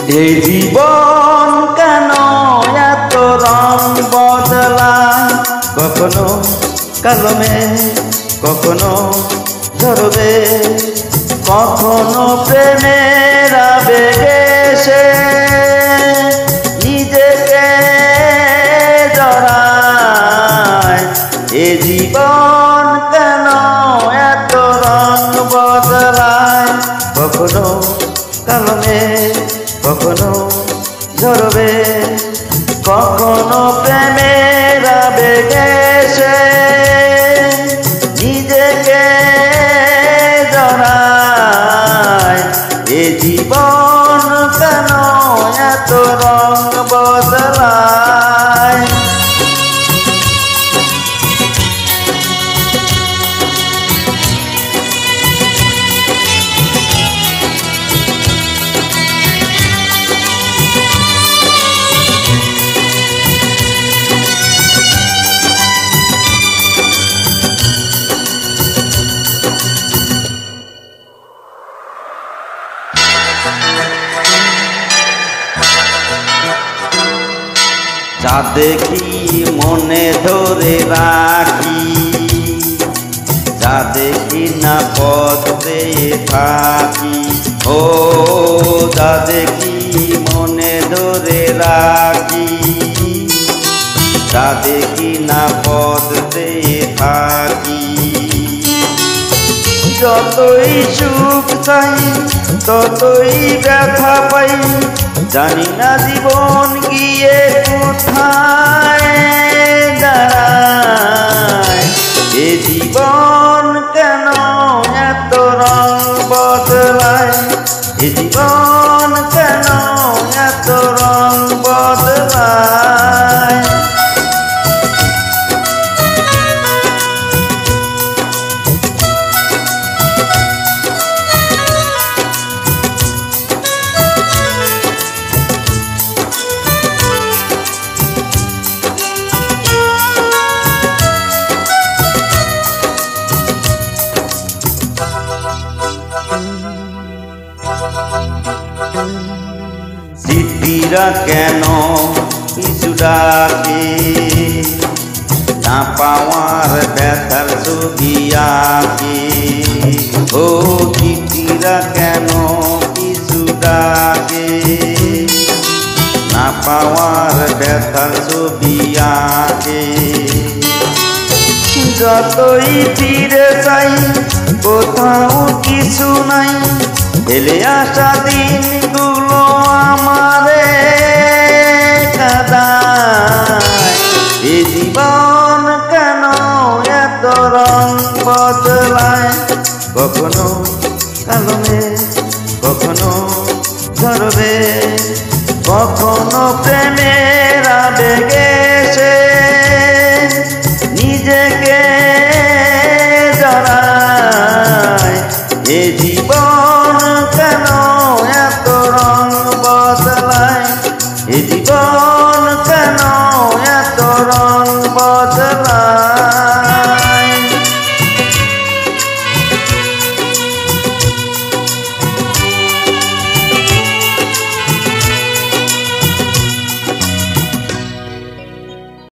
এই জীবন কেন এত রং বদলায়, কখনো কালো মেঘ কখনো ঝরবে, কখনো প্রেমের আবেগে সে নিজেকে জড়ায়। এ জীবন কেন এত রং বদলায়, কখনো কালো মেঘ কখনো ঝরবে, কখনো প্রেমের আবেগে সে নিজেকে জড়ায়। এ জীবন কেন এত রং বদলায়। যা দেখি মনে ধরে রাখি, যা দেখি না পথ পেয়ে থাকি। ও যা দেখি মনে ধরে রাখি, যা দেখি না পথ পেয়ে থাকি। যতই সুখ চাই ততই ব্যথা পাই, জানি না জীবন গিয়ে কোথায় দাঁড়ায়। এ জীবন কেন এত রং বদলায়, এ জীবন কেন এত রং বদলায়। স্মৃতিরা কেন পিছু ডাকে, না পাওয়ার ব্যথার ছবি আঁকে। ও স্মৃতিরা কেন পিছু ডাকে, না পাওয়ার ব্যথার ছবি আঁকে। যতই ফিরে চাই কোথাও কিছু নাই, ফেলে আসা দিনগুলো আমারে কাঁদায়। এ জীবন কেন এত রং বদলায়, কখনো কালো মেঘ কখনো ঝরবে, কখনো প্রেমের আবেগে সে নিজেকে জড়ায়। এ জীবন কেন এত রং বদলায়, এ জীবন